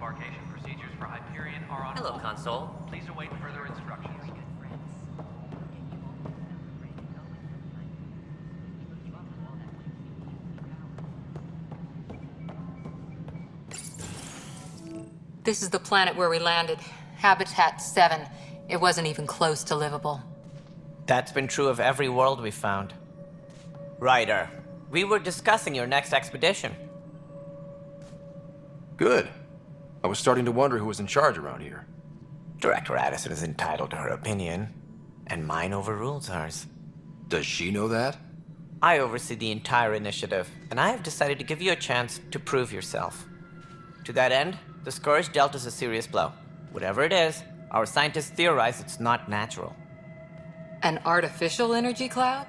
Embarkation procedures for Hyperion are on Hello, hold. console. Please await further instructions. This is the planet where we landed. Habitat 7. It wasn't even close to livable. That's been true of every world we've found. Ryder, we were discussing your next expedition. Good. I was starting to wonder who was in charge around here. Director Addison is entitled to her opinion, and mine overrules hers. Does she know that? I oversee the entire initiative, and I have decided to give you a chance to prove yourself. To that end, the Scourge dealt us a serious blow. Whatever it is, our scientists theorize it's not natural. An artificial energy cloud?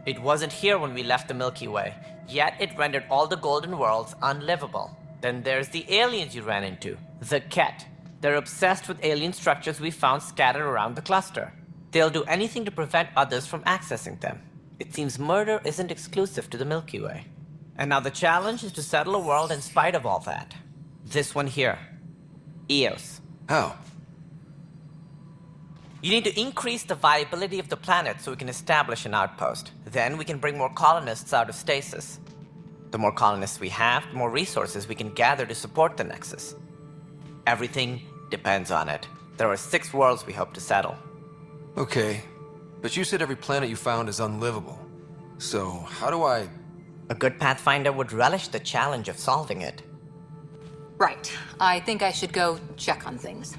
It wasn't here when we left the Milky Way, yet it rendered all the golden worlds unlivable. Then there's the aliens you ran into, the Ket. They're obsessed with alien structures we found scattered around the cluster. They'll do anything to prevent others from accessing them. It seems murder isn't exclusive to the Milky Way. And now the challenge is to settle a world in spite of all that. This one here. Eos. How? You need to increase the viability of the planet so we can establish an outpost. Then we can bring more colonists out of stasis. The more colonists we have, the more resources we can gather to support the Nexus. Everything depends on it. There are 6 worlds we hope to settle. Okay, but you said every planet you found is unlivable. So, how do I... A good Pathfinder would relish the challenge of solving it. Right. I think I should go check on things.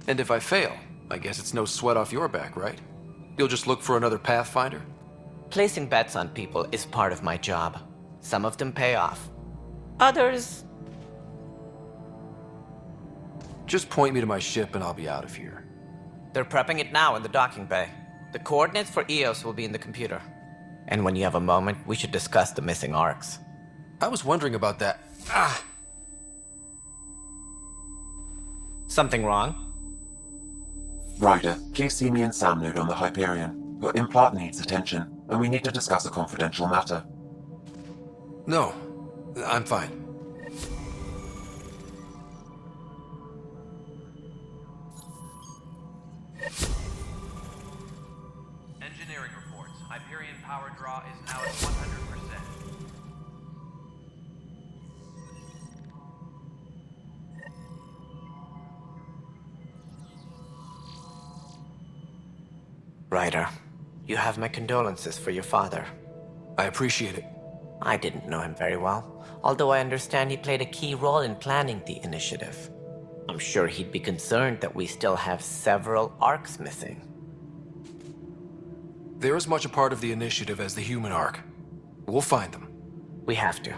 And if I fail, I guess it's no sweat off your back, right? You'll just look for another Pathfinder? Placing bets on people is part of my job. Some of them pay off. Others... Just point me to my ship and I'll be out of here. They're prepping it now in the docking bay. The coordinates for Eos will be in the computer. And when you have a moment, we should discuss the missing arcs. I was wondering about that. Something wrong? Ryder, please see me and Sam Node on the Hyperion. Your implant needs attention, and we need to discuss a confidential matter. No, I'm fine. Engineering reports. Hyperion power draw is now at 100%. Ryder, you have my condolences for your father. I appreciate it. I didn't know him very well, although I understand he played a key role in planning the initiative. I'm sure he'd be concerned that we still have several arcs missing. They're as much a part of the initiative as the human arc. We'll find them. We have to.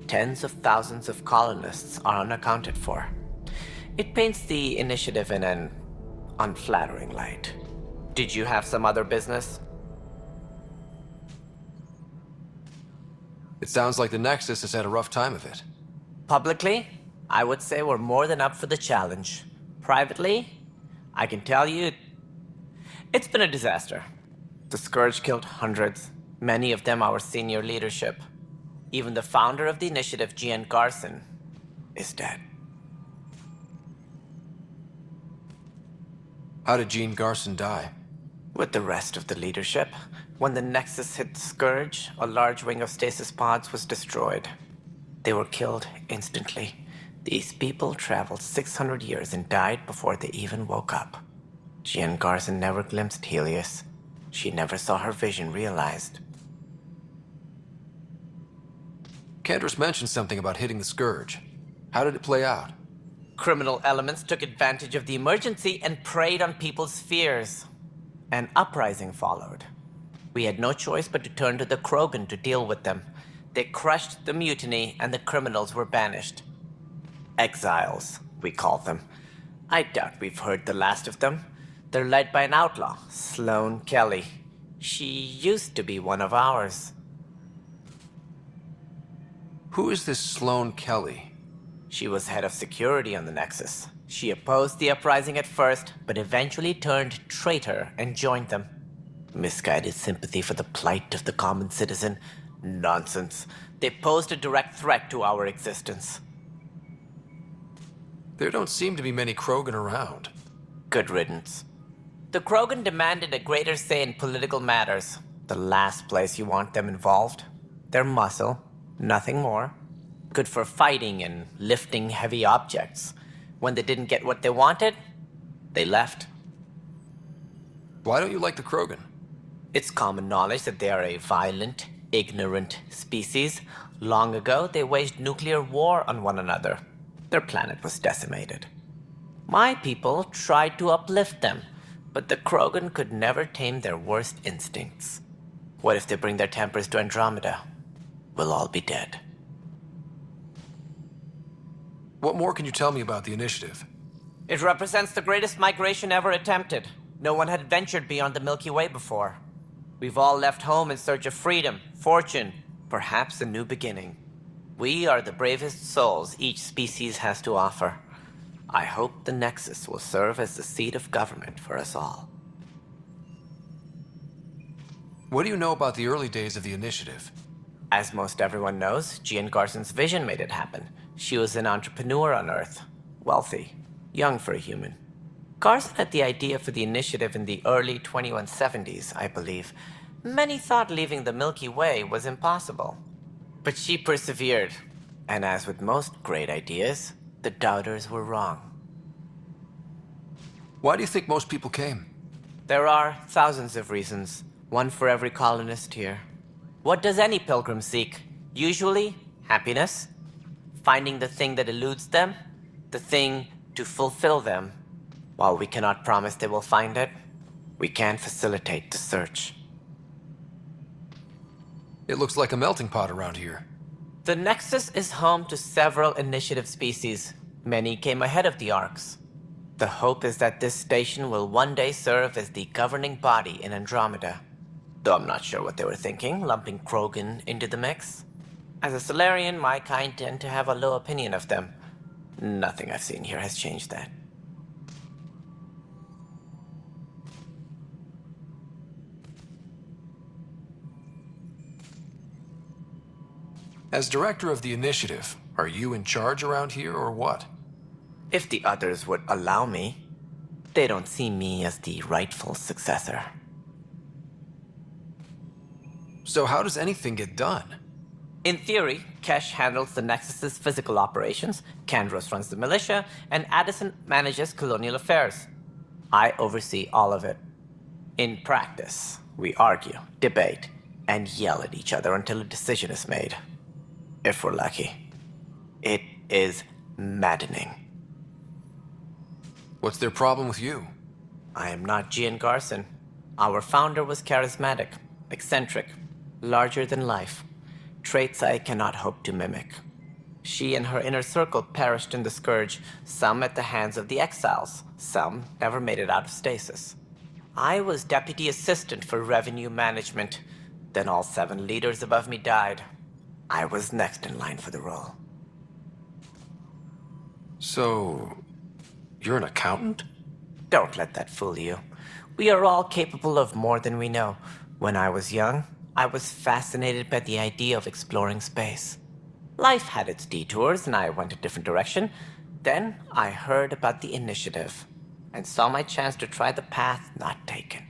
Tens of thousands of colonists are unaccounted for. It paints the initiative in an unflattering light. Did you have some other business? It sounds like the Nexus has had a rough time of it. Publicly, I would say we're more than up for the challenge. Privately, I can tell you, it's been a disaster. The Scourge killed hundreds, many of them our senior leadership. Even the founder of the initiative, Gian Garson, is dead. How did Gene Garson die? With the rest of the leadership, when the Nexus hit Scourge, a large wing of stasis pods was destroyed. They were killed instantly. These people traveled 600 years and died before they even woke up. Gian Garson never glimpsed Helios. She never saw her vision realized. Cantor's mentioned something about hitting the Scourge. How did it play out? Criminal elements took advantage of the emergency and preyed on people's fears. An uprising followed. We had no choice but to turn to the Krogan to deal with them. They crushed the mutiny and the criminals were banished. Exiles, we call them. I doubt we've heard the last of them. They're led by an outlaw, Sloane Kelly. She used to be one of ours. Who is this Sloane Kelly? She was head of security on the Nexus. She opposed the uprising at first, but eventually turned traitor and joined them. Misguided sympathy for the plight of the common citizen? Nonsense. They posed a direct threat to our existence. There don't seem to be many Krogan around. Good riddance. The Krogan demanded a greater say in political matters. The last place you want them involved. They're muscle, nothing more. Good for fighting and lifting heavy objects. When they didn't get what they wanted, they left. Why don't you like the Krogan? It's common knowledge that they are a violent, ignorant species. Long ago, they waged nuclear war on one another. Their planet was decimated. My people tried to uplift them, but the Krogan could never tame their worst instincts. What if they bring their tempers to Andromeda? We'll all be dead. What more can you tell me about the initiative? It represents the greatest migration ever attempted. No one had ventured beyond the Milky Way before. We've all left home in search of freedom, fortune, perhaps a new beginning. We are the bravest souls each species has to offer. I hope the Nexus will serve as the seat of government for us all. What do you know about the early days of the initiative? As most everyone knows, Jean Garson's vision made it happen. She was an entrepreneur on Earth. Wealthy. Young for a human. Garson had the idea for the initiative in the early 2170s, I believe. Many thought leaving the Milky Way was impossible. But she persevered. And as with most great ideas, the doubters were wrong. Why do you think most people came? There are thousands of reasons, one for every colonist here. What does any pilgrim seek? Usually, happiness. Finding the thing that eludes them, the thing to fulfill them. While we cannot promise they will find it, we can facilitate the search. It looks like a melting pot around here. The Nexus is home to several initiative species. Many came ahead of the Arks. The hope is that this station will one day serve as the governing body in Andromeda. Though I'm not sure what they were thinking, lumping Krogan into the mix. As a Solarian, my kind tend to have a low opinion of them. Nothing I've seen here has changed that. As director of the initiative, are you in charge around here or what? If the others would allow me, they don't see me as the rightful successor. So how does anything get done? In theory, Kesh handles the Nexus's physical operations, Kandros runs the militia, and Addison manages colonial affairs. I oversee all of it. In practice, we argue, debate, and yell at each other until a decision is made. If we're lucky. It is maddening. What's their problem with you? I am not Jean Garson. Our founder was charismatic, eccentric, larger than life. Traits I cannot hope to mimic. She and her inner circle perished in the Scourge, some at the hands of the Exiles, some never made it out of stasis. I was deputy assistant for revenue management. Then all 7 leaders above me died. I was next in line for the role. So, you're an accountant? Don't let that fool you. We are all capable of more than we know. When I was young, I was fascinated by the idea of exploring space. Life had its detours, and I went a different direction. Then I heard about the initiative, and saw my chance to try the path not taken.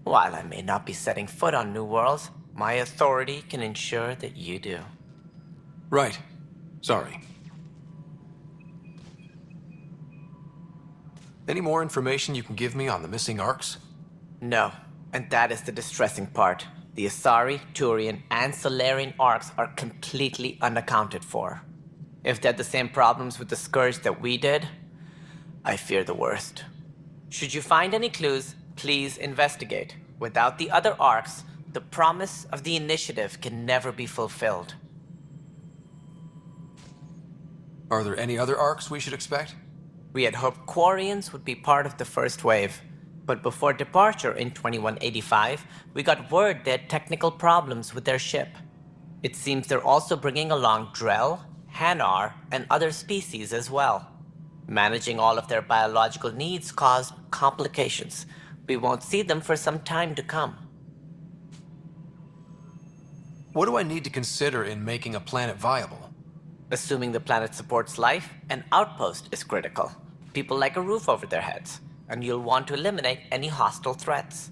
While I may not be setting foot on new worlds, my authority can ensure that you do. Right. Sorry. Any more information you can give me on the missing Arks? No, and that is the distressing part. The Asari, Turian, and Solarian Arks are completely unaccounted for. If they had the same problems with the Scourge that we did, I fear the worst. Should you find any clues, please investigate. Without the other Arks, the promise of the initiative can never be fulfilled. Are there any other Arks we should expect? We had hoped Quarians would be part of the first wave, but before departure in 2185, we got word they had technical problems with their ship. It seems they're also bringing along Drell, Hanar, and other species as well. Managing all of their biological needs caused complications. We won't see them for some time to come. What do I need to consider in making a planet viable? Assuming the planet supports life, an outpost is critical. People like a roof over their heads, and you'll want to eliminate any hostile threats.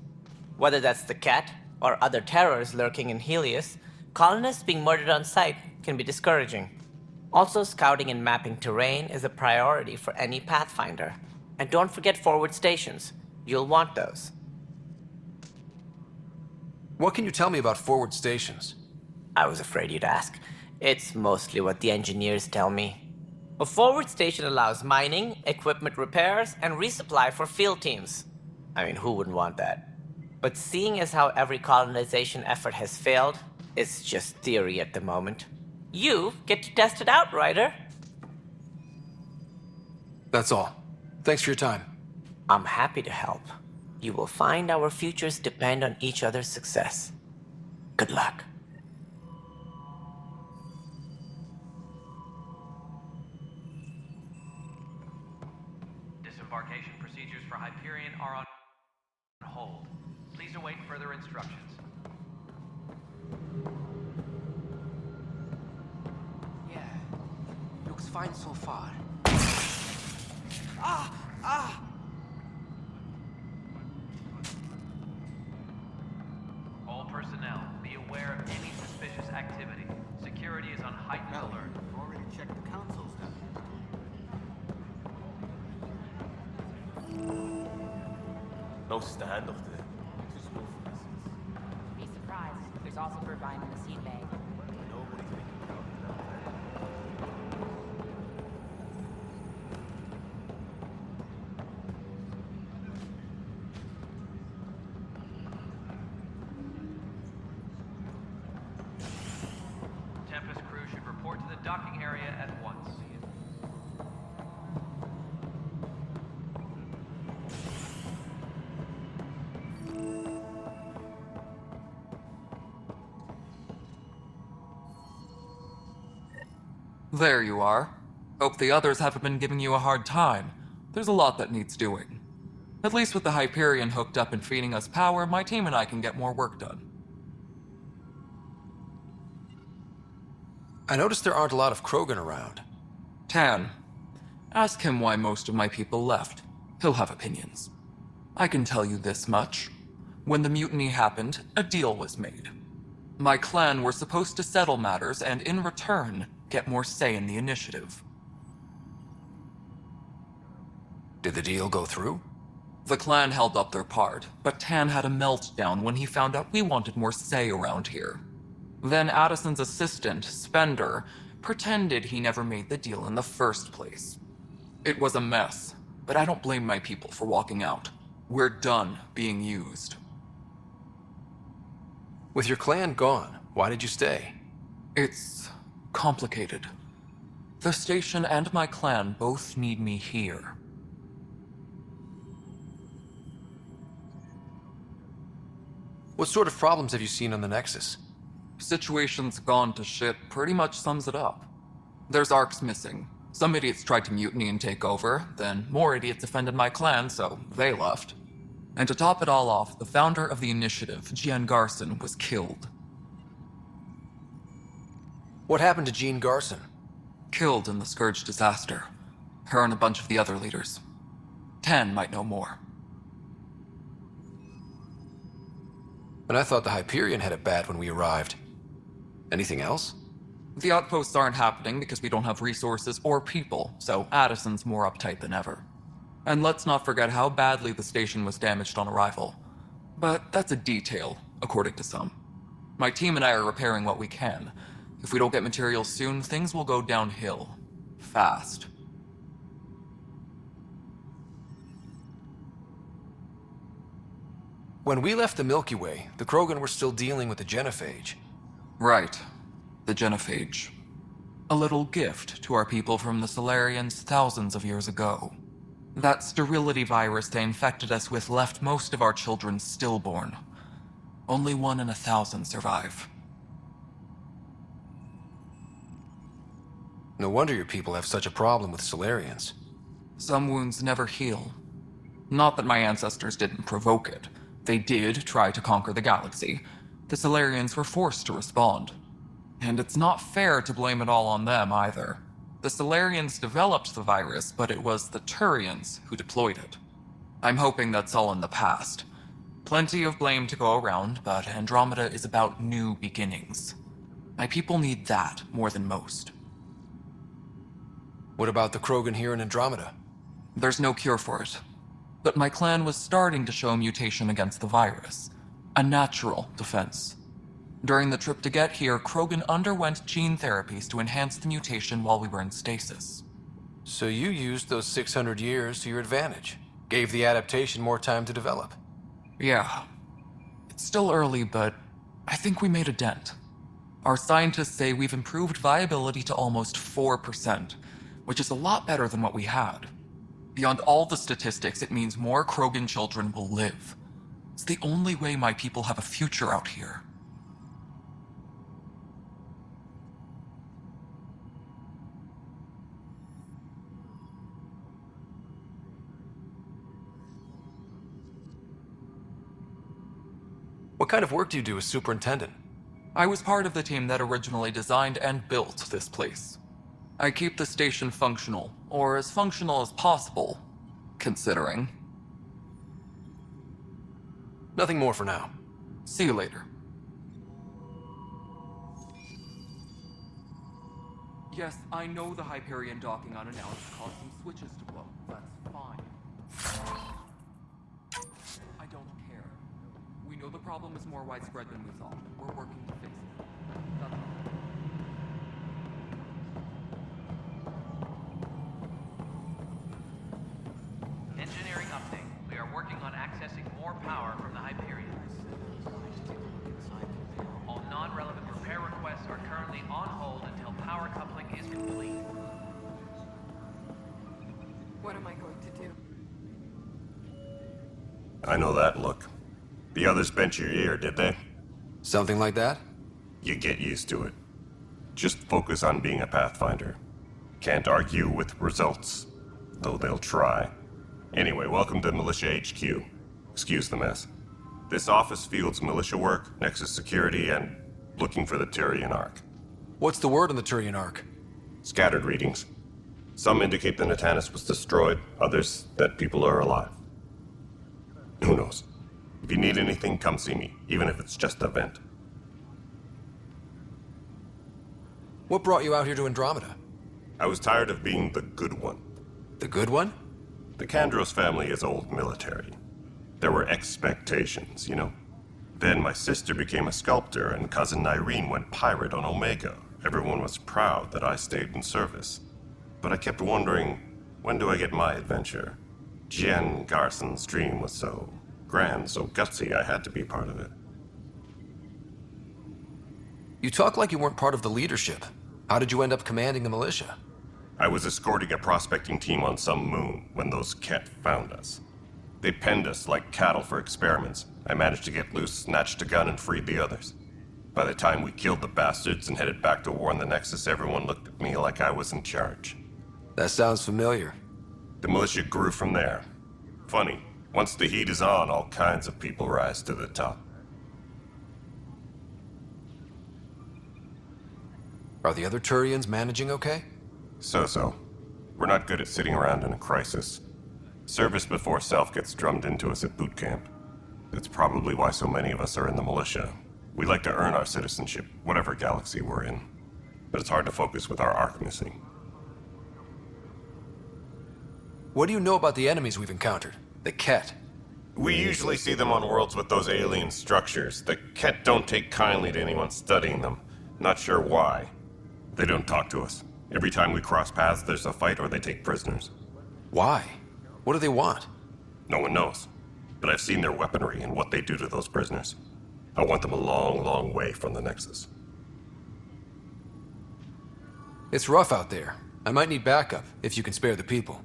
Whether that's the cat or other terrors lurking in Helios, colonists being murdered on sight can be discouraging. Also, scouting and mapping terrain is a priority for any Pathfinder. And don't forget forward stations. You'll want those. What can you tell me about forward stations? I was afraid you'd ask. It's mostly what the engineers tell me. A forward station allows mining, equipment repairs, and resupply for field teams. I mean, who wouldn't want that? But seeing as how every colonization effort has failed, it's just theory at the moment. You get to test it out, Ryder. That's all. Thanks for your time. I'm happy to help. You will find our futures depend on each other's success. Good luck. Disembarkation procedures for Hyperion are on hold. Please await further instructions. Yeah, looks fine so far. All personnel, be aware of any suspicious activity. Security is on heightened alert. Already checked the consoles then. Notice the hand of the... Be surprised. There's also turbine in the seed bay. Nobody's making count now. Tempest crew should report to the docking area at once. There you are. Hope the others haven't been giving you a hard time. There's a lot that needs doing. At least with the Hyperion hooked up and feeding us power, my team and I can get more work done. I noticed there aren't a lot of Krogan around. Tan, ask him why most of my people left. He'll have opinions. I can tell you this much. When the mutiny happened, a deal was made. My clan were supposed to settle matters and, in return, get more say in the initiative. Did the deal go through? The clan held up their part, but Tan had a meltdown when he found out we wanted more say around here. Then Addison's assistant, Spender, pretended he never made the deal in the first place. It was a mess, but I don't blame my people for walking out. We're done being used. With your clan gone, why did you stay? It's complicated. The station and my clan both need me here. What sort of problems have you seen on the Nexus? Situation's gone to shit pretty much sums it up. There's arcs missing. Some idiots tried to mutiny and take over, then more idiots offended my clan, so they left. And to top it all off, the founder of the initiative, Gian Garson, was killed. What happened to Jean Garson? Killed in the Scourge disaster. Her and a bunch of the other leaders. Tan might know more. And I thought the Hyperion had it bad when we arrived. Anything else? The outposts aren't happening because we don't have resources or people, so Addison's more uptight than ever. And let's not forget how badly the station was damaged on arrival. But that's a detail, according to some. My team and I are repairing what we can. If we don't get materials soon, things will go downhill. Fast. When we left the Milky Way, the Krogan were still dealing with the genophage. Right. The genophage. A little gift to our people from the Solarians thousands of years ago. That sterility virus they infected us with left most of our children stillborn. Only 1 in 1,000 survive. No wonder your people have such a problem with Solarians. Some wounds never heal. Not that my ancestors didn't provoke it. They did try to conquer the galaxy. The Solarians were forced to respond. And it's not fair to blame it all on them either. The Solarians developed the virus, but it was the Turians who deployed it. I'm hoping that's all in the past. Plenty of blame to go around, but Andromeda is about new beginnings. My people need that more than most. What about the Krogan here in Andromeda? There's no cure for it. But my clan was starting to show mutation against the virus. A natural defense. During the trip to get here, Krogan underwent gene therapies to enhance the mutation while we were in stasis. So you used those 600 years to your advantage. Gave the adaptation more time to develop. Yeah. It's still early, but I think we made a dent. Our scientists say we've improved viability to almost 4%, which is a lot better than what we had. Beyond all the statistics, it means more Krogan children will live. It's the only way my people have a future out here. What kind of work do you do as superintendent? I was part of the team that originally designed and built this place. I keep the station functional, or as functional as possible, considering. Nothing more for now. See you later. Yes, I know the Hyperion docking unannounced caused some switches to blow. That's fine. I don't care. We know the problem is more widespread than we thought. We're working to fix it. That's all. Engineering update. We are working on accessing more power from the Hyperion. All non-relevant repair requests are currently on hold until power coupling is complete. What am I going to do? I know that look. The others bent your ear, did they? Something like that? You get used to it. Just focus on being a Pathfinder. Can't argue with results, though they'll try. Anyway, welcome to Militia HQ. Excuse the mess. This office fields militia work, Nexus security, and looking for the Turian Ark. What's the word on the Turian Ark? Scattered readings. Some indicate the Natanus was destroyed, others that people are alive. Who knows? If you need anything, come see me, even if it's just a vent. What brought you out here to Andromeda? I was tired of being the good one. The good one? The Kandros family is old military. There were expectations, you know? Then my sister became a sculptor and cousin Irene went pirate on Omega. Everyone was proud that I stayed in service. But I kept wondering, when do I get my adventure? Jen Garson's dream was so grand, so gutsy, I had to be part of it. You talk like you weren't part of the leadership. How did you end up commanding the militia? I was escorting a prospecting team on some moon when those Ket found us. They penned us like cattle for experiments. I managed to get loose, snatched a gun, and freed the others. By the time we killed the bastards and headed back to war on the Nexus, everyone looked at me like I was in charge. That sounds familiar. The militia grew from there. Funny, once the heat is on, all kinds of people rise to the top. Are the other Turians managing okay? So. We're not good at sitting around in a crisis. Service before self gets drummed into us at boot camp. That's probably why so many of us are in the militia. We like to earn our citizenship, whatever galaxy we're in. But it's hard to focus with our arc missing. What do you know about the enemies we've encountered? The Ket? We usually see them on worlds with those alien structures. The Ket don't take kindly to anyone studying them. Not sure why. They don't talk to us. Every time we cross paths, there's a fight or they take prisoners. Why? What do they want? No one knows. But I've seen their weaponry and what they do to those prisoners. I want them a long, long way from the Nexus. It's rough out there. I might need backup, if you can spare the people.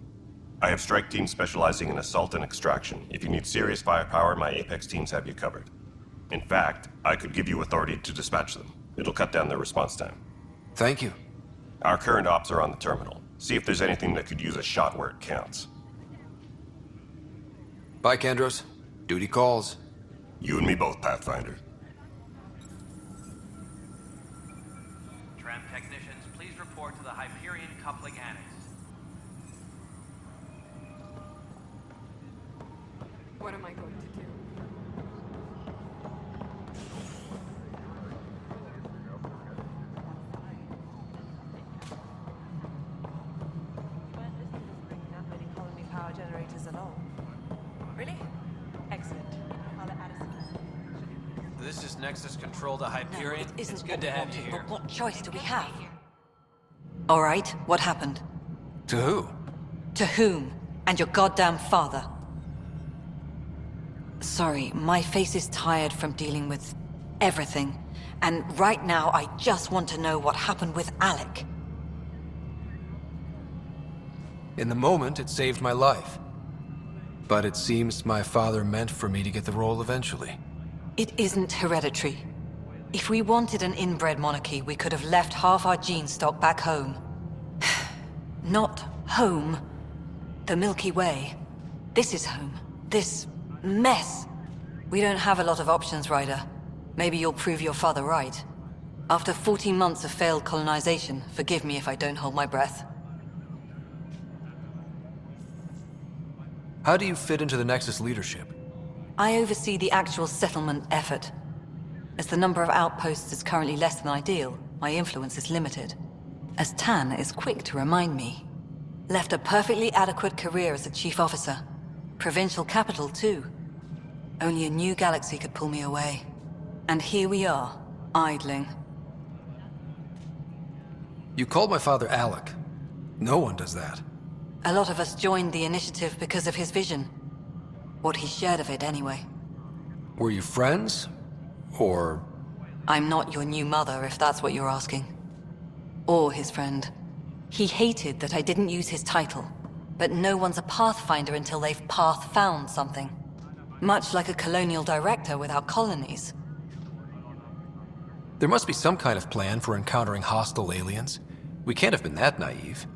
I have strike teams specializing in assault and extraction. If you need serious firepower, my Apex teams have you covered. In fact, I could give you authority to dispatch them. It'll cut down their response time. Thank you. Our current ops are on the terminal. See if there's anything that could use a shot where it counts. Bye, Kandros. Duty calls. You and me both, Pathfinder. Tram technicians, please report to the Hyperion Coupling Annex. What am I going to do? Power generators alone. Really? Excellent. I'll let Addison know. This is Nexus Control to Hyperion. It isn't It's good to have you here. But what choice do we have? All right, what happened? To who? To whom? And your goddamn father. Sorry, my face is tired from dealing with everything. And right now, I just want to know what happened with Alec. In the moment, it saved my life. But it seems my father meant for me to get the role eventually. It isn't hereditary. If we wanted an inbred monarchy, we could have left half our gene stock back home. Not home. The Milky Way. This is home. This mess. We don't have a lot of options, Ryder. Maybe you'll prove your father right. After 14 months of failed colonization, forgive me if I don't hold my breath. How do you fit into the Nexus leadership? I oversee the actual settlement effort. As the number of outposts is currently less than ideal, my influence is limited. As Tan is quick to remind me. Left a perfectly adequate career as a chief officer. Provincial capital, too. Only a new galaxy could pull me away. And here we are, idling. You called my father Alec. No one does that. A lot of us joined the initiative because of his vision. What he shared of it, anyway. Were you friends? Or... I'm not your new mother, if that's what you're asking. Or his friend. He hated that I didn't use his title. But no one's a pathfinder until they've path-found something. Much like a colonial director without colonies. There must be some kind of plan for encountering hostile aliens. We can't have been that naive.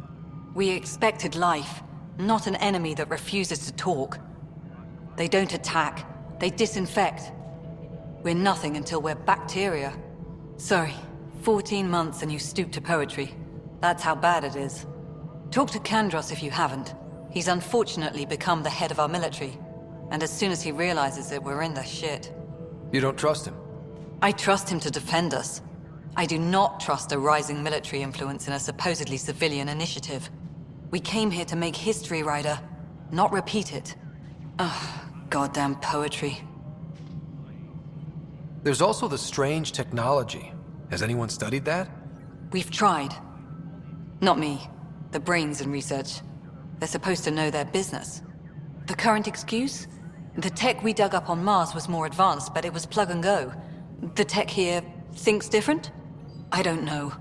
We expected life, not an enemy that refuses to talk. They don't attack, they disinfect. We're nothing until we're bacteria. Sorry, 14 months and you stoop to poetry. That's how bad it is. Talk to Kandros if you haven't. He's unfortunately become the head of our military. And as soon as he realizes it, we're in the shit. You don't trust him? I trust him to defend us. I do not trust a rising military influence in a supposedly civilian initiative. We came here to make history, Ryder, not repeat it. Ugh, goddamn poetry. There's also the strange technology. Has anyone studied that? We've tried. Not me. The brains in research. They're supposed to know their business. The current excuse? The tech we dug up on Mars was more advanced, but it was plug and go. The tech here thinks different? I don't know.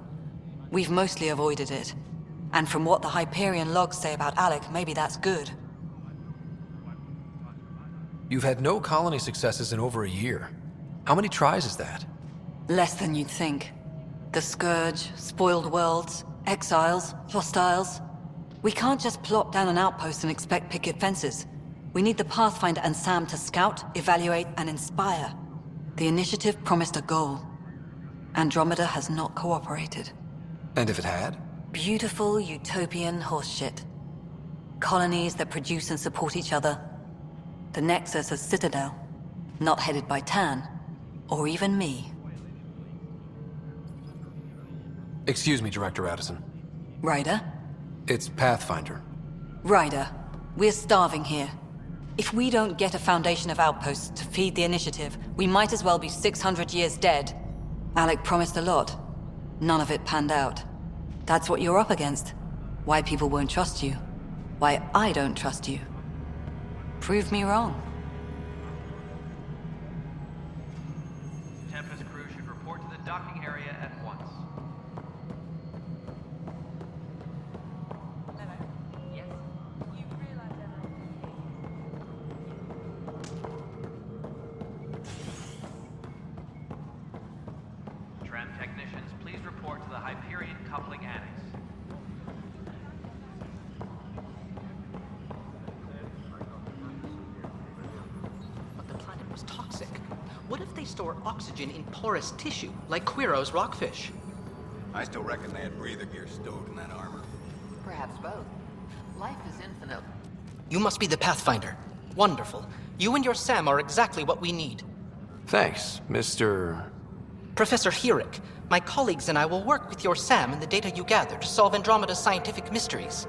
We've mostly avoided it. And from what the Hyperion logs say about Alec, maybe that's good. You've had no colony successes in over a year. How many tries is that? Less than you'd think. The Scourge, spoiled worlds, exiles, hostiles. We can't just plop down an outpost and expect picket fences. We need the Pathfinder and Sam to scout, evaluate, and inspire. The initiative promised a goal. Andromeda has not cooperated. And if it had? Beautiful utopian horseshit. Colonies that produce and support each other. The Nexus as Citadel. Not headed by Tan. Or even me. Excuse me, Director Addison. Ryder? It's Pathfinder. Ryder, we're starving here. If we don't get a foundation of outposts to feed the initiative, we might as well be 600 years dead. Alec promised a lot. None of it panned out. That's what you're up against. Why people won't trust you. Why I don't trust you. Prove me wrong. Tempest crew should report to the docking area at once. Yes. You realize Tram technicians, please report to the Hyperion Coupling Annex. But the planet was toxic. What if they store oxygen in porous tissue, like Quiro's rockfish? I still reckon they had breather gear stowed in that armor. Perhaps both. Life is infinite. You must be the Pathfinder. Wonderful. You and your Sam are exactly what we need. Thanks, Mr. Professor Herrick, my colleagues and I will work with your Sam and the data you gather to solve Andromeda's scientific mysteries.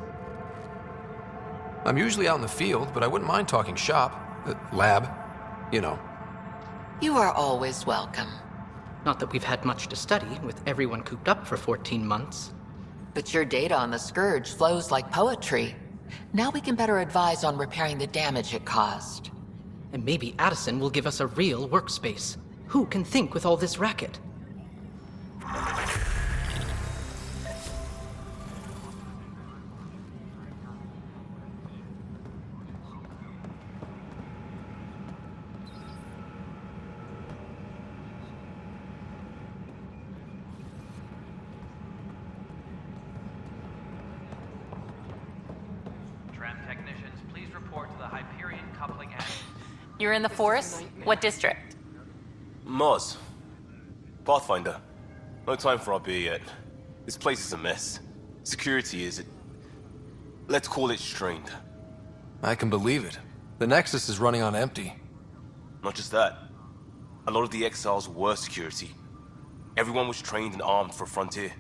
I'm usually out in the field, but I wouldn't mind talking shop. Lab. You know. You are always welcome. Not that we've had much to study, with everyone cooped up for 14 months. But your data on the Scourge flows like poetry. Now we can better advise on repairing the damage it caused. And maybe Addison will give us a real workspace. Who can think with all this racket? Tram technicians, please report to the Hyperion coupling end. You're in the forest? What district? Moz. Pathfinder. No time for our beer yet. This place is a mess. Security is... let's call it strained. I can believe it. The Nexus is running on empty. Not just that. A lot of the exiles were security. Everyone was trained and armed for Frontier.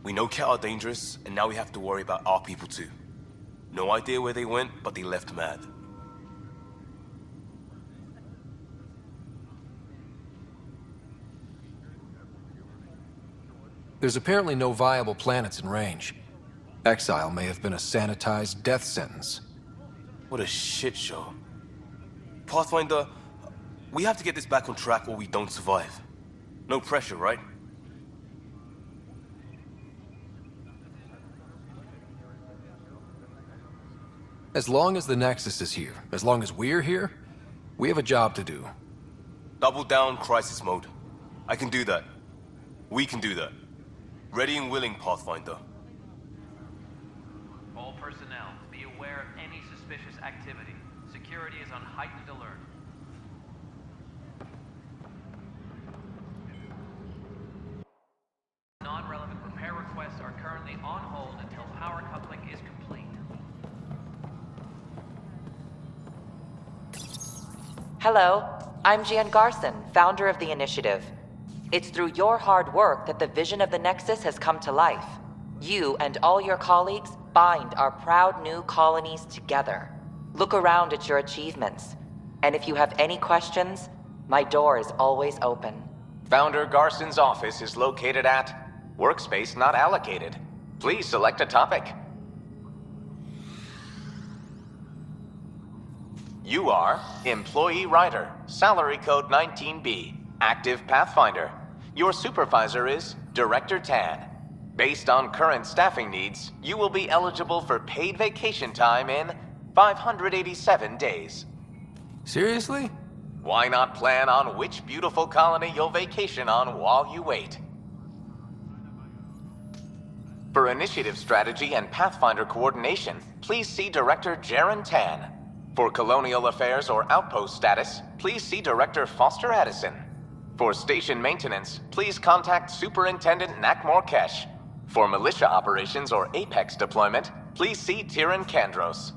We know Cat are dangerous, and now we have to worry about our people too. No idea where they went, but they left mad. There's apparently no viable planets in range. Exile may have been a sanitized death sentence. What a shit show. Pathfinder, we have to get this back on track or we don't survive. No pressure, right? As long as the Nexus is here, as long as we're here, we have a job to do. Double down crisis mode. I can do that. We can do that. Ready and willing, Pathfinder. All personnel, be aware of any suspicious activity. Security is on heightened alert. Non-relevant repair requests are currently on hold until power coupling is complete. Hello, I'm Jan Garson, founder of the initiative. It's through your hard work that the vision of the Nexus has come to life. You and all your colleagues bind our proud new colonies together. Look around at your achievements. And if you have any questions, my door is always open. Founder Garson's office is located at Workspace Not Allocated. Please select a topic. You are Employee Writer, Salary Code 19B, Active Pathfinder. Your supervisor is Director Tan. Based on current staffing needs, you will be eligible for paid vacation time in 587 days. Seriously? Why not plan on which beautiful colony you'll vacation on while you wait? For initiative strategy and Pathfinder coordination, please see Director Jaren Tan. For colonial affairs or outpost status, please see Director Foster Addison. For station maintenance, please contact Superintendent Nakmor Kesh. For militia operations or Apex deployment, please see Tyran Kandros.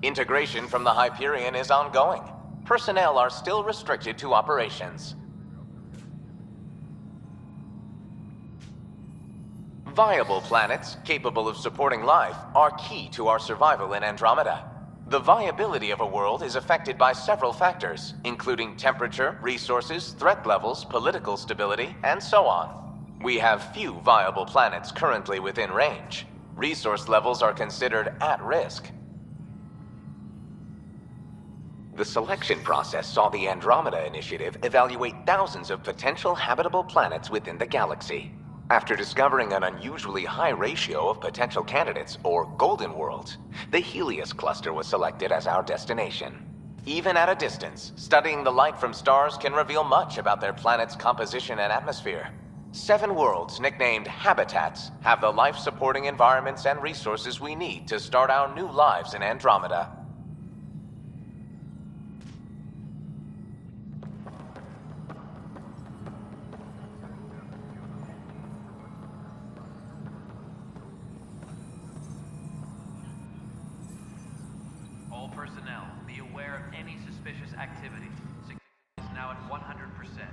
Integration from the Hyperion is ongoing. Personnel are still restricted to operations. Viable planets capable of supporting life are key to our survival in Andromeda. The viability of a world is affected by several factors, including temperature, resources, threat levels, political stability, and so on. We have few viable planets currently within range. Resource levels are considered at risk. The selection process saw the Andromeda Initiative evaluate thousands of potential habitable planets within the galaxy. After discovering an unusually high ratio of potential candidates, or golden worlds, the Helios cluster was selected as our destination. Even at a distance, studying the light from stars can reveal much about their planet's composition and atmosphere. 7 worlds, nicknamed habitats, have the life-supporting environments and resources we need to start our new lives in Andromeda. personnel, be aware of any suspicious activity. Security is now at 100%.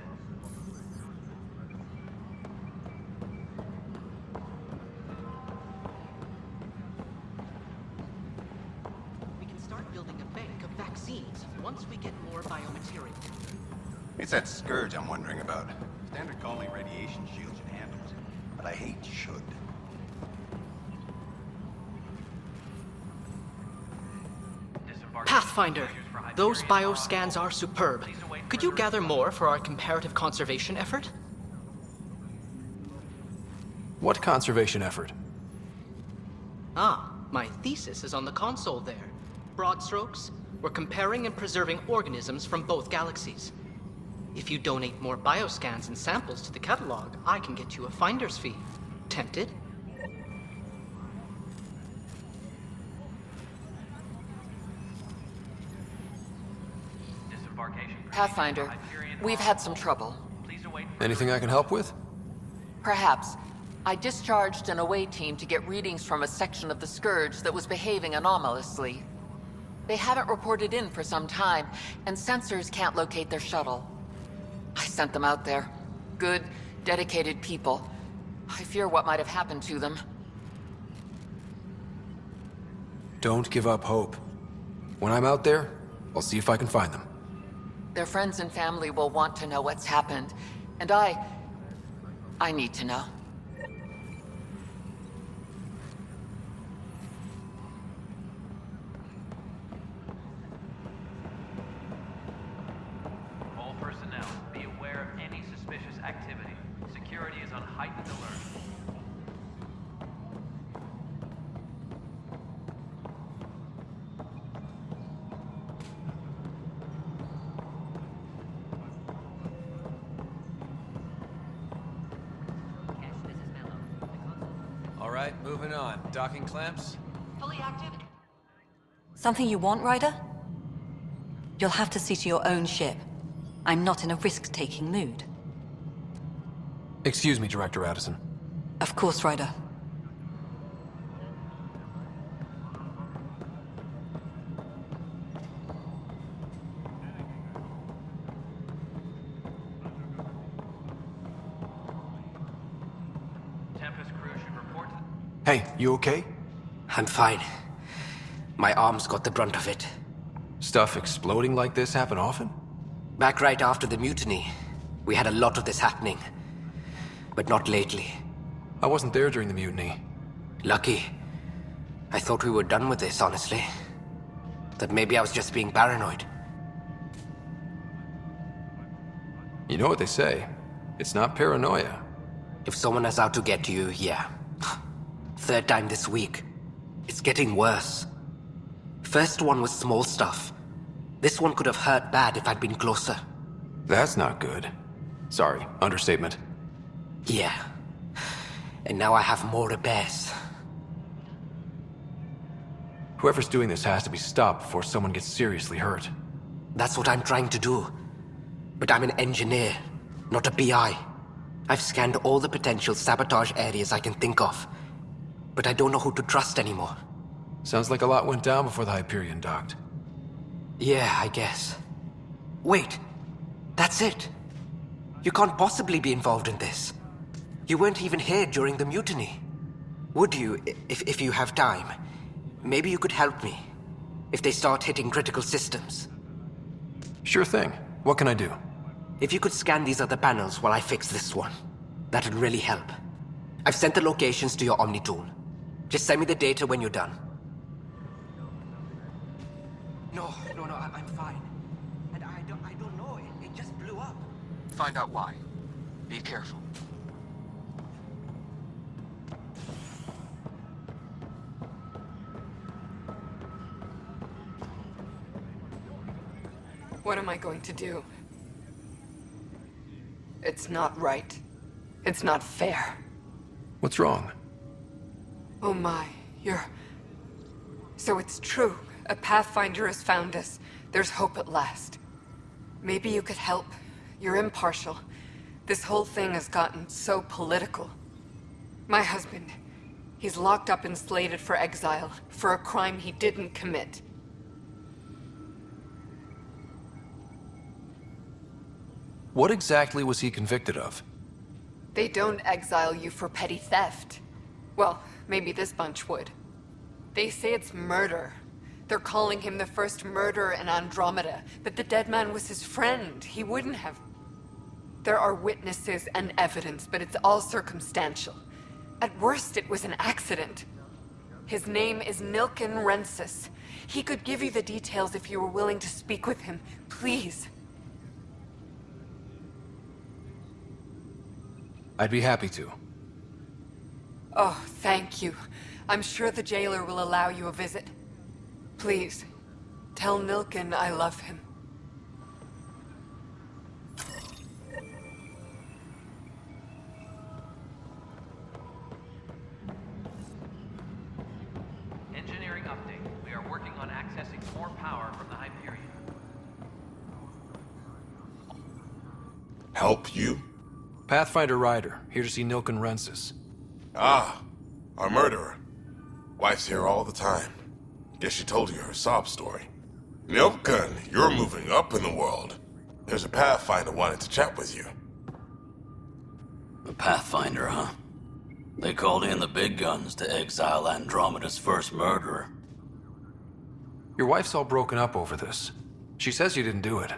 We can start building a bank of vaccines once we get more biomaterial. It's that scourge I'm wondering about. Standard colony radiation shields and handles, but I hate should. Pathfinder, those bioscans are superb. Could you gather more for our comparative conservation effort? What conservation effort? Ah, my thesis is on the console there. Broad strokes, we're comparing and preserving organisms from both galaxies. If you donate more bioscans and samples to the catalog, I can get you a finder's fee. Tempted? Pathfinder, we've had some trouble. Anything I can help with? Perhaps. I discharged an away team to get readings from a section of the Scourge that was behaving anomalously. They haven't reported in for some time, and sensors can't locate their shuttle. I sent them out there. Good, dedicated people. I fear what might have happened to them. Don't give up hope. When I'm out there, I'll see if I can find them. Their friends and family will want to know what's happened, and I need to know. All personnel, be aware of any suspicious activity. Security is on heightened alert. All right, moving on. Docking clamps? Fully active. Something you want, Ryder? You'll have to see to your own ship. I'm not in a risk-taking mood. Excuse me, Director Addison. Of course, Ryder. Tempest crew should report to... Hey, you okay? I'm fine. My arms got the brunt of it. Stuff exploding like this happen often? Back right after the mutiny, we had a lot of this happening. But not lately. I wasn't there during the mutiny. Lucky. I thought we were done with this, honestly. That maybe I was just being paranoid. You know what they say. It's not paranoia. If someone is out to get you, yeah. Third time this week. It's getting worse. First one was small stuff. This one could have hurt bad if I'd been closer. That's not good. Sorry, understatement. Yeah. And now I have more repairs. Whoever's doing this has to be stopped before someone gets seriously hurt. That's what I'm trying to do. But I'm an engineer, not a BI. I've scanned all the potential sabotage areas I can think of. But I don't know who to trust anymore. Sounds like a lot went down before the Hyperion docked. Yeah, I guess. Wait. That's it. You can't possibly be involved in this. You weren't even here during the mutiny. Would you, if you have time? Maybe you could help me. If they start hitting critical systems. Sure thing. What can I do? If you could scan these other panels while I fix this one, that'd really help. I've sent the locations to your Omni tool. Just send me the data when you're done. No, I'm fine. And I don't know, it just blew up. Find out why. Be careful. What am I going to do? It's not right. It's not fair. What's wrong? Oh my, you're... So it's true. A Pathfinder has found us. There's hope at last. Maybe you could help. You're impartial. This whole thing has gotten so political. My husband, he's locked up and slated for exile for a crime he didn't commit. What exactly was he convicted of? They don't exile you for petty theft. Well, maybe this bunch would. They say it's murder. They're calling him the first murderer in Andromeda, but the dead man was his friend. He wouldn't have... There are witnesses and evidence, but it's all circumstantial. At worst, it was an accident. His name is Nilken Rensis. He could give you the details if you were willing to speak with him. Please. I'd be happy to. Oh, thank you. I'm sure the jailer will allow you a visit. Please, tell Nilken I love him. Engineering update. We are working on accessing more power from the Hyperion. Help you? Pathfinder Ryder, here to see Nilken Rensis. Ah, our murderer. Wife's here all the time. Guess she told you her sob story. Nilken, you're moving up in the world. There's a Pathfinder wanting to chat with you. The Pathfinder, huh? They called in the big guns to exile Andromeda's first murderer. Your wife's all broken up over this. She says you didn't do it,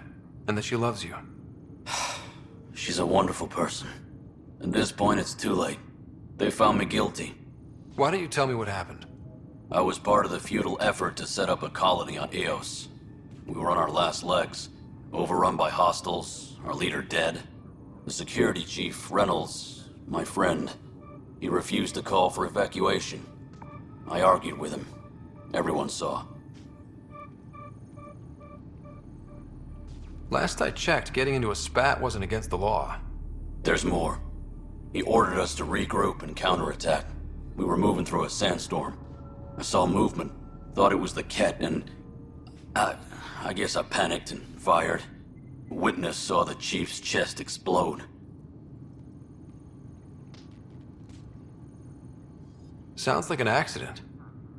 and that she loves you. She's a wonderful person. At this point, it's too late. They found me guilty. Why don't you tell me what happened? I was part of the futile effort to set up a colony on Eos. We were on our last legs, overrun by hostiles, our leader dead. The security chief, Reynolds, my friend, he refused to call for evacuation. I argued with him. Everyone saw. Last I checked, getting into a spat wasn't against the law. There's more. He ordered us to regroup and counterattack. We were moving through a sandstorm. I saw movement, thought it was the Ket, and I guess I panicked and fired. A witness saw the chief's chest explode. Sounds like an accident.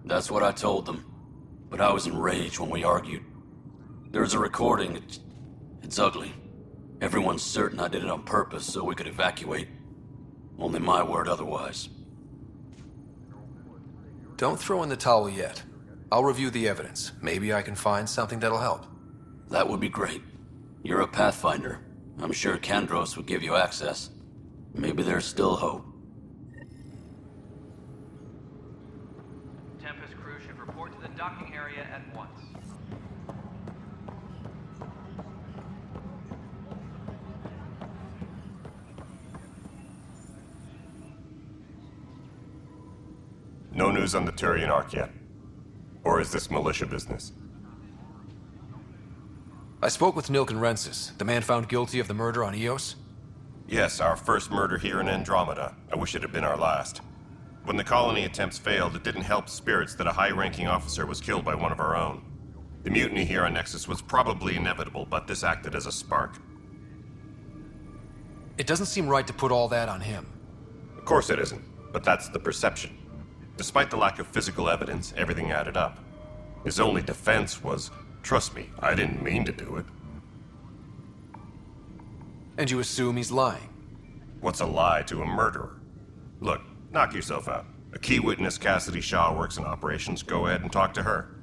That's what I told them, but I was enraged when we argued. There's a recording. It's ugly. Everyone's certain I did it on purpose so we could evacuate. Only my word otherwise. Don't throw in the towel yet. I'll review the evidence. Maybe I can find something that'll help. That would be great. You're a Pathfinder. I'm sure Kandros would give you access. Maybe there's still hope. Tempest crew should report to the docking area at once. No news on the Turian Ark yet? Or is this militia business? I spoke with Nilken Rensis, the man found guilty of the murder on Eos. Yes, our first murder here in Andromeda. I wish it had been our last. When the colony attempts failed, it didn't help spirits that a high-ranking officer was killed by one of our own. The mutiny here on Nexus was probably inevitable, but this acted as a spark. It doesn't seem right to put all that on him. Of course it isn't, but that's the perception. Despite the lack of physical evidence, everything added up. His only defense was, trust me, I didn't mean to do it. And you assume he's lying? What's a lie to a murderer? Look, knock yourself out. A key witness, Cassidy Shaw, works in operations. Go ahead and talk to her.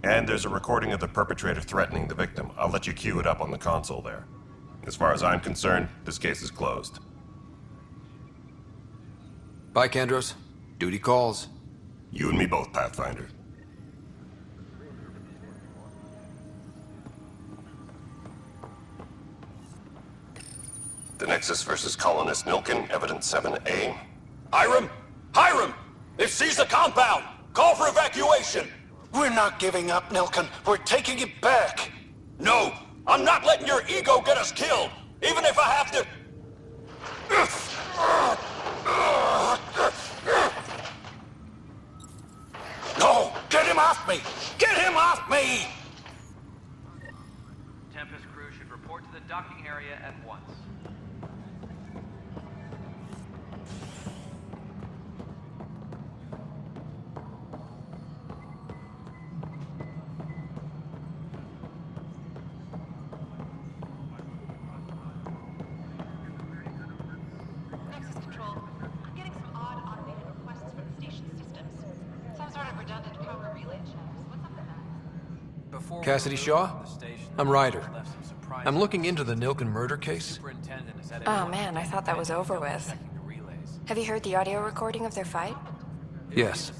And there's a recording of the perpetrator threatening the victim. I'll let you cue it up on the console there. As far as I'm concerned, this case is closed. Bye, Kandros. Duty calls. You and me both, Pathfinder. The Nexus versus colonist Nilken, evidence 7A. Hiram! Hiram! They've seized the compound! Call for evacuation! We're not giving up, Nilken. We're taking it back. No! I'm not letting your ego get us killed! Even if I have to... No! Get him off me! Get him off me! Tempest crew should report to the docking area at once. Cassidy Shaw? I'm Ryder. I'm looking into the Nilken murder case. Oh man, I thought that was over with. Have you heard the audio recording of their fight? Yes.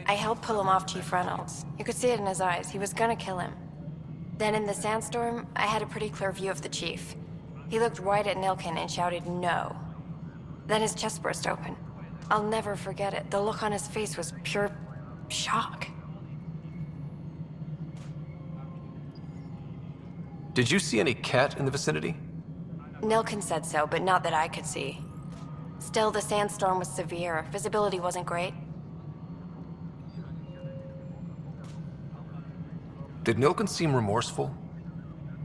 I helped pull him off Chief Reynolds. You could see it in his eyes. He was gonna kill him. Then in the sandstorm, I had a pretty clear view of the chief. He looked right at Nilken and shouted no. Then his chest burst open. I'll never forget it. The look on his face was pure shock. Did you see any cat in the vicinity? Nilken said so, but not that I could see. Still, the sandstorm was severe. Visibility wasn't great. Did Nilken seem remorseful?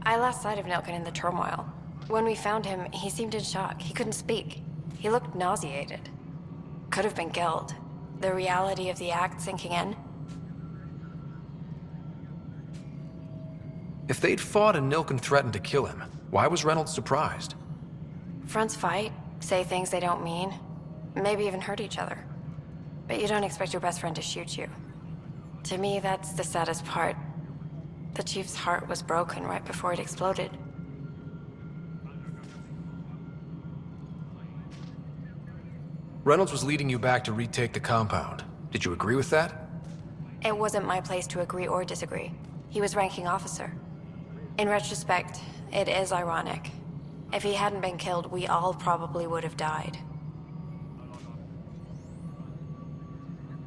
I lost sight of Nilken in the turmoil. When we found him, he seemed in shock. He couldn't speak. He looked nauseated. Could have been guilt. The reality of the act sinking in. If they'd fought and Nilken threatened to kill him, why was Reynolds surprised? Fronts fight, say things they don't mean, maybe even hurt each other. But you don't expect your best friend to shoot you. To me, that's the saddest part. The chief's heart was broken right before it exploded. Reynolds was leading you back to retake the compound. Did you agree with that? It wasn't my place to agree or disagree. He was ranking officer. In retrospect, it is ironic. If he hadn't been killed, we all probably would have died.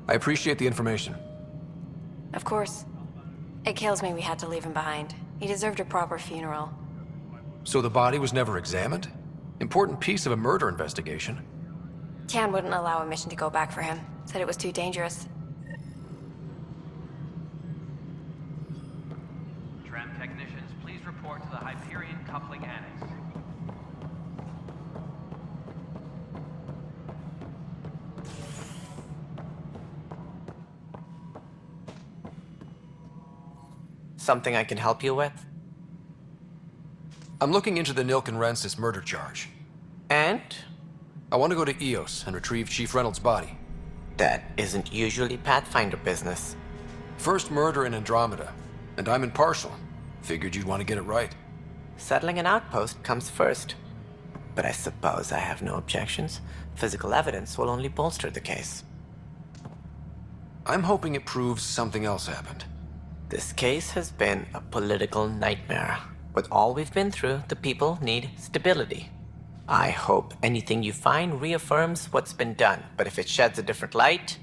I appreciate the information. Of course. It kills me we had to leave him behind. He deserved a proper funeral. So the body was never examined? Important piece of a murder investigation. Tian wouldn't allow a mission to go back for him. Said it was too dangerous. Tram technicians, please report to the Hyperion Coupling Annex. Something I can help you with? I'm looking into the Nilken Rensis murder charge. And? I want to go to EOS and retrieve Chief Reynolds' body. That isn't usually Pathfinder business. First murder in Andromeda, and I'm impartial. Figured you'd want to get it right. Settling an outpost comes first. But I suppose I have no objections. Physical evidence will only bolster the case. I'm hoping it proves something else happened. This case has been a political nightmare. With all we've been through, the people need stability. I hope anything you find reaffirms what's been done, but if it sheds a different light,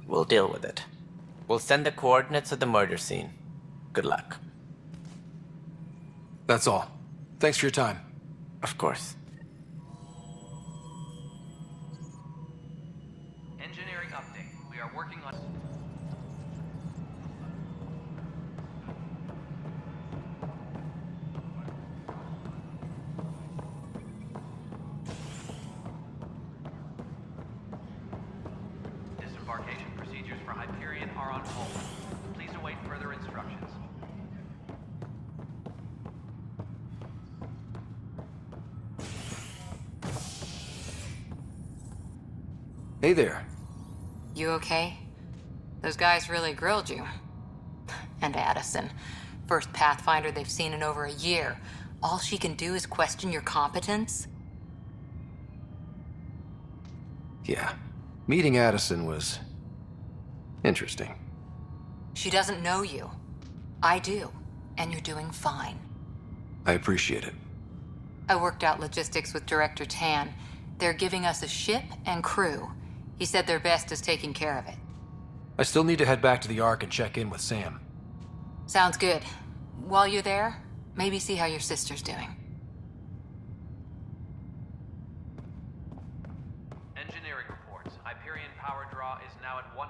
we'll deal with it. We'll send the coordinates of the murder scene. Good luck. That's all. Thanks for your time. Of course. Engineering update. We are working on... Disembarkation procedures for Hyperion are on hold. Please await further instructions. Hey there. You okay? Those guys really grilled you. And Addison. First Pathfinder they've seen in over a year. All she can do is question your competence? Yeah. Meeting Addison was... interesting. She doesn't know you. I do. And you're doing fine. I appreciate it. I worked out logistics with Director Tan. They're giving us a ship and crew. He said their best is taking care of it. I still need to head back to the Ark and check in with Sam. Sounds good. While you're there, maybe see how your sister's doing. Engineering reports. Hyperion power draw is now at 100%.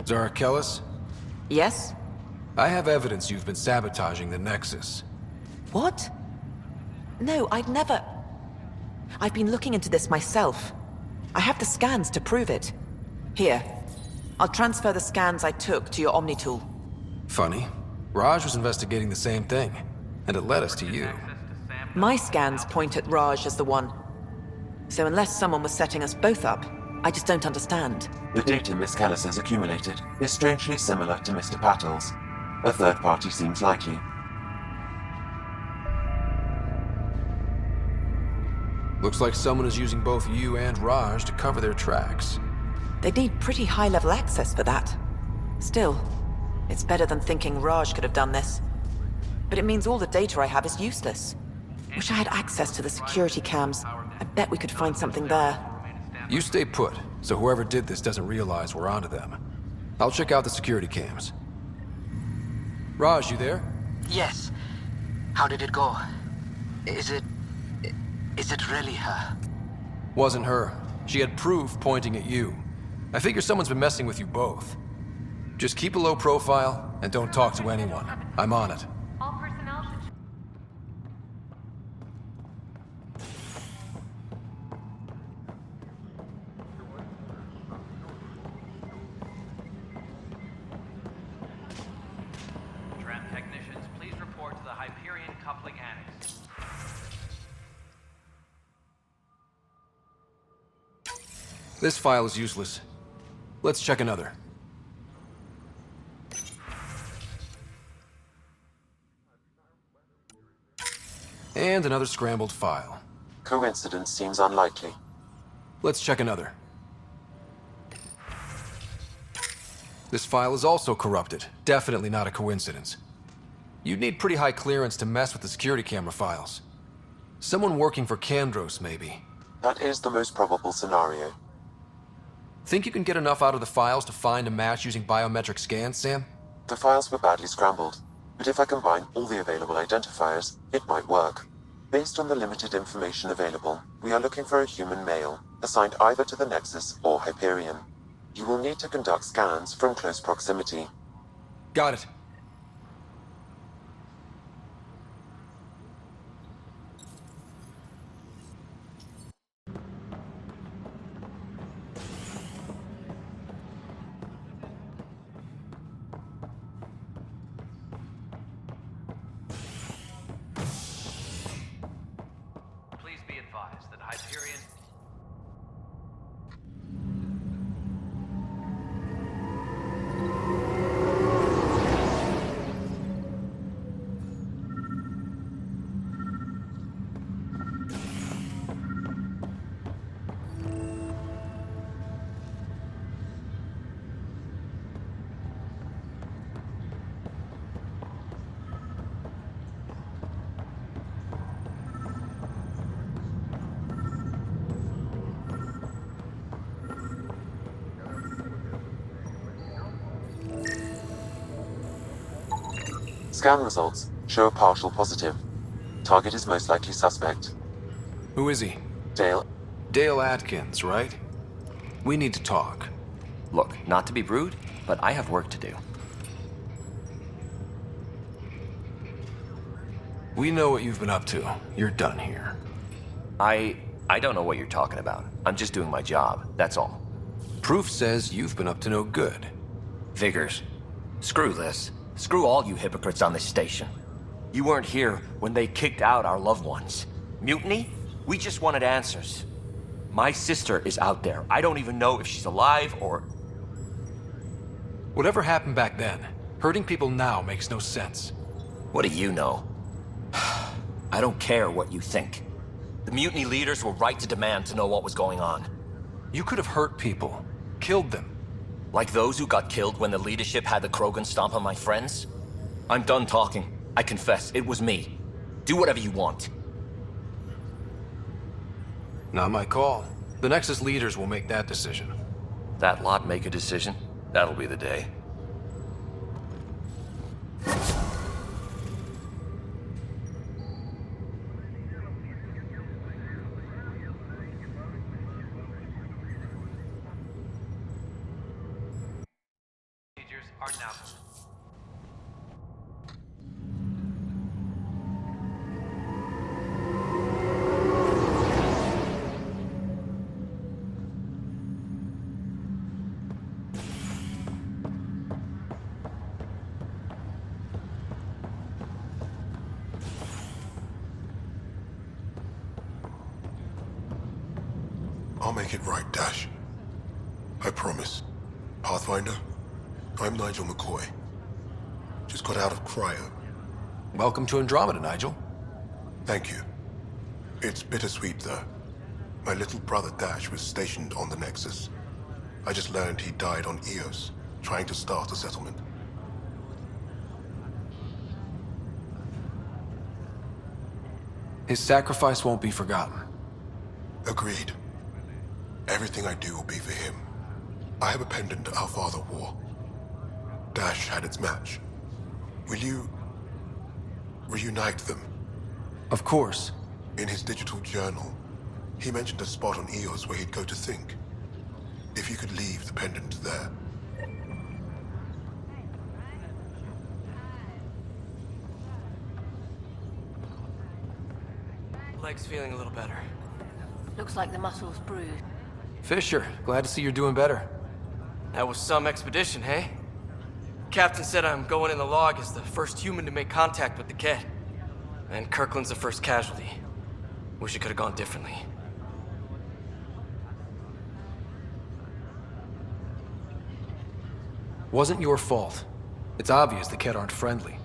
Zarakelis? Yes? I have evidence you've been sabotaging the Nexus. What? No, I'd never... I've been looking into this myself. I have the scans to prove it. Here. I'll transfer the scans I took to your Omni tool. Funny. Raj was investigating the same thing, and it led us to you. My scans point at Raj as the one. So unless someone was setting us both up, I just don't understand. The data Miss Callis has accumulated is strangely similar to Mr. Pattle's. A third party seems likely. Looks like someone is using both you and Raj to cover their tracks. They'd need pretty high-level access for that. Still, it's better than thinking Raj could have done this. But it means all the data I have is useless. Wish I had access to the security cams. I bet we could find something there. You stay put, so whoever did this doesn't realize we're onto them. I'll check out the security cams. Raj, you there? Yes. How did it go? Is it really her? Wasn't her. She had proof pointing at you. I figure someone's been messing with you both. Just keep a low profile, and don't talk to anyone. I'm on it. All personnel should... Tram technicians, please report to the Hyperion Coupling Annex. This file is useless. Let's check another. And another scrambled file. Coincidence seems unlikely. Let's check another. This file is also corrupted. Definitely not a coincidence. You'd need pretty high clearance to mess with the security camera files. Someone working for Kandros, maybe. That is the most probable scenario. Think you can get enough out of the files to find a match using biometric scans, Sam? The files were badly scrambled, but if I combine all the available identifiers, it might work. Based on the limited information available, we are looking for a human male, assigned either to the Nexus or Hyperion. You will need to conduct scans from close proximity. Got it. Please be advised that Hyperion... Scan results show a partial positive. Target is most likely suspect. Who is he? Dale. Dale Atkins, right? We need to talk. Look, not to be rude, but I have work to do. We know what you've been up to. You're done here. I don't know what you're talking about. I'm just doing my job, that's all. Proof says you've been up to no good. Figures. Screw this. Screw all you hypocrites on this station. You weren't here when they kicked out our loved ones. Mutiny? We just wanted answers. My sister is out there. I don't even know if she's alive or... Whatever happened back then, hurting people now makes no sense. What do you know? I don't care what you think. The mutiny leaders were right to demand to know what was going on. You could have hurt people, killed them. Like those who got killed when the leadership had the Krogan stomp on my friends? I'm done talking. I confess, it was me. Do whatever you want. Not my call. The Nexus leaders will make that decision. That lot make a decision? That'll be the day. are now... I'll make it right, Dash. I promise. Pathfinder, I'm Nigel McCoy. Just got out of cryo. Welcome to Andromeda, Nigel. Thank you. It's bittersweet, though. My little brother Dash was stationed on the Nexus. I just learned he died on Eos, trying to start a settlement. His sacrifice won't be forgotten. Agreed. Everything I do will be for him. I have a pendant our father wore. Dash had its match. Will you... reunite them? Of course. In his digital journal, he mentioned a spot on Eos where he'd go to think. If you could leave the pendant there. Leg's feeling a little better. Looks like the muscle's bruised. Fisher, glad to see you're doing better. That was some expedition, hey? Captain said I'm going in the log as the first human to make contact with the Kett. And Kirkland's the first casualty. Wish it could have gone differently. Wasn't your fault. It's obvious the Kett aren't friendly.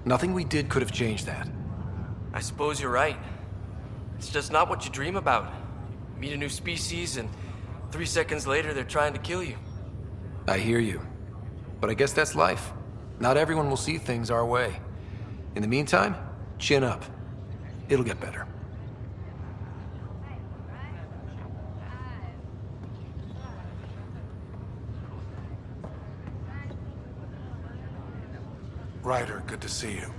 Nothing we did could have changed that. I suppose you're right. It's just not what you dream about. Meet a new species and 3 seconds later they're trying to kill you. I hear you. But I guess that's life. Not everyone will see things our way. In the meantime, chin up. It'll get better. Ryder, good to see you.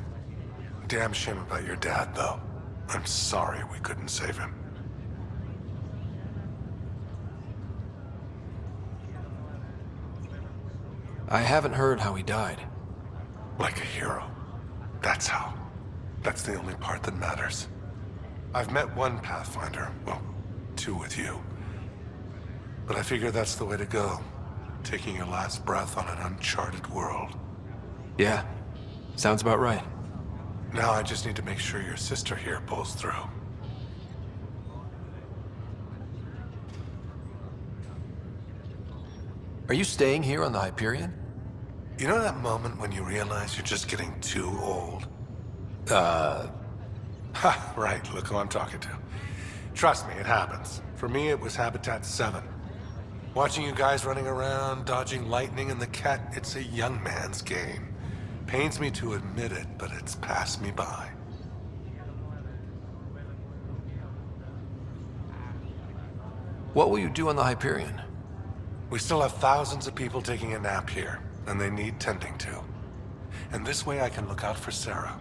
Damn shame about your dad, though. I'm sorry we couldn't save him. I haven't heard how he died. Like a hero. That's how. That's the only part that matters. I've met one Pathfinder, well, 2 with you. But I figure that's the way to go. Taking your last breath on an uncharted world. Yeah, sounds about right. Now I just need to make sure your sister here pulls through. Are you staying here on the Hyperion? You know that moment when you realize you're just getting too old? Ha, right, look who I'm talking to. Trust me, it happens. For me, it was Habitat 7. Watching you guys running around, dodging lightning and the Kett, it's a young man's game. Pains me to admit it, but it's passed me by. What will you do on the Hyperion? We still have thousands of people taking a nap here, and they need tending to. And this way I can look out for Sarah.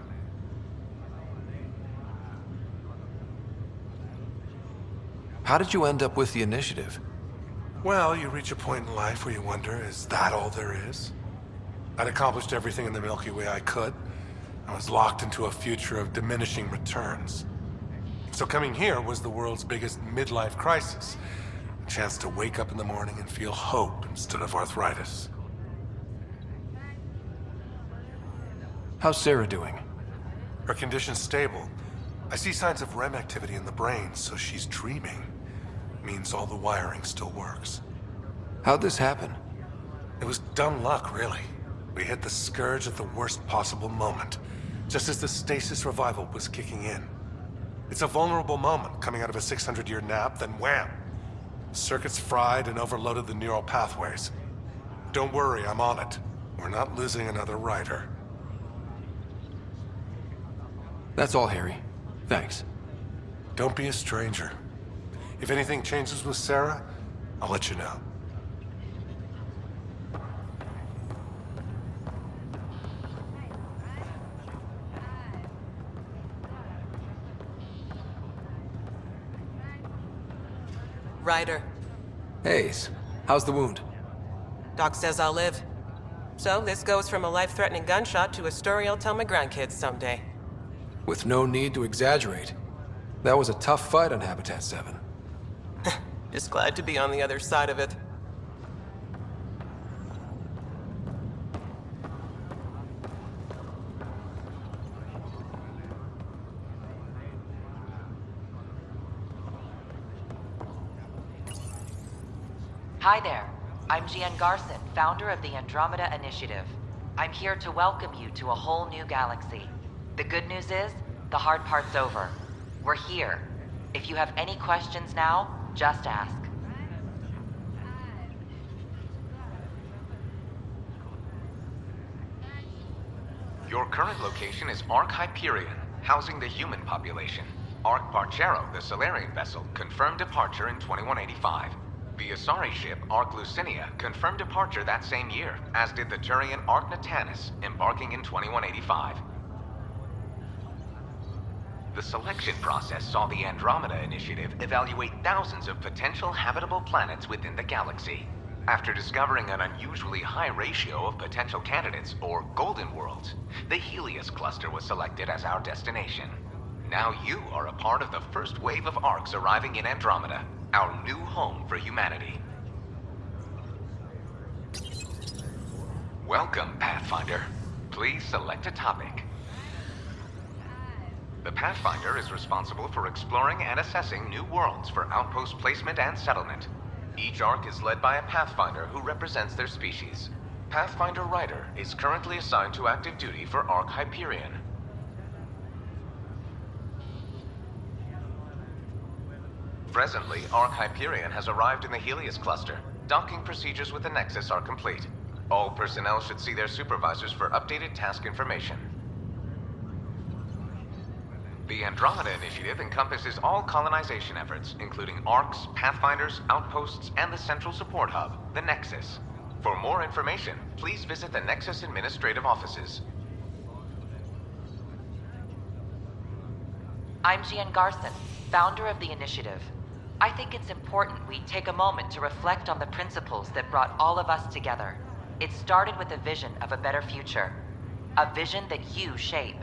How did you end up with the initiative? Well, you reach a point in life where you wonder, is that all there is? I'd accomplished everything in the Milky Way I could. I was locked into a future of diminishing returns. So coming here was the world's biggest midlife crisis. A chance to wake up in the morning and feel hope instead of arthritis. How's Sarah doing? Her condition's stable. I see signs of REM activity in the brain, so she's dreaming. Means all the wiring still works. How'd this happen? It was dumb luck, really. We hit the Scourge at the worst possible moment, just as the stasis revival was kicking in. It's a vulnerable moment coming out of a 600-year nap, then wham! Circuits fried and overloaded the neural pathways. Don't worry, I'm on it. We're not losing another rider. That's all, Harry. Thanks. Don't be a stranger. If anything changes with Sarah, I'll let you know. Ryder. Hayes, how's the wound? Doc says I'll live. So this goes from a life-threatening gunshot to a story I'll tell my grandkids someday. With no need to exaggerate. That was a tough fight on Habitat 7. Just glad to be on the other side of it. Hi there. I'm Gian Garson, founder of the Andromeda Initiative. I'm here to welcome you to a whole new galaxy. The good news is, the hard part's over. We're here. If you have any questions now, just ask. Your current location is Ark Hyperion, housing the human population. Ark Parchero, the Solarian vessel, confirmed departure in 2185. The Asari ship, Ark Lucinia, confirmed departure that same year, as did the Turian Ark Natanus, embarking in 2185. The selection process saw the Andromeda Initiative evaluate thousands of potential habitable planets within the galaxy. After discovering an unusually high ratio of potential candidates, or golden worlds, the Helios cluster was selected as our destination. Now you are a part of the first wave of Arks arriving in Andromeda, our new home for humanity. Welcome, Pathfinder. Please select a topic. The Pathfinder is responsible for exploring and assessing new worlds for outpost placement and settlement. Each Ark is led by a Pathfinder who represents their species. Pathfinder Ryder is currently assigned to active duty for Ark Hyperion. Presently, Ark Hyperion has arrived in the Helios cluster. Docking procedures with the Nexus are complete. All personnel should see their supervisors for updated task information. The Andromeda Initiative encompasses all colonization efforts, including Arks, Pathfinders, outposts, and the central support hub, the Nexus. For more information, please visit the Nexus administrative offices. I'm Gian Garson, founder of the Initiative. I think it's important we take a moment to reflect on the principles that brought all of us together. It started with a vision of a better future. A vision that you shape.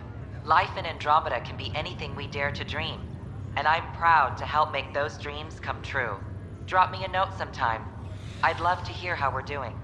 Life in Andromeda can be anything we dare to dream. And I'm proud to help make those dreams come true. Drop me a note sometime. I'd love to hear how we're doing.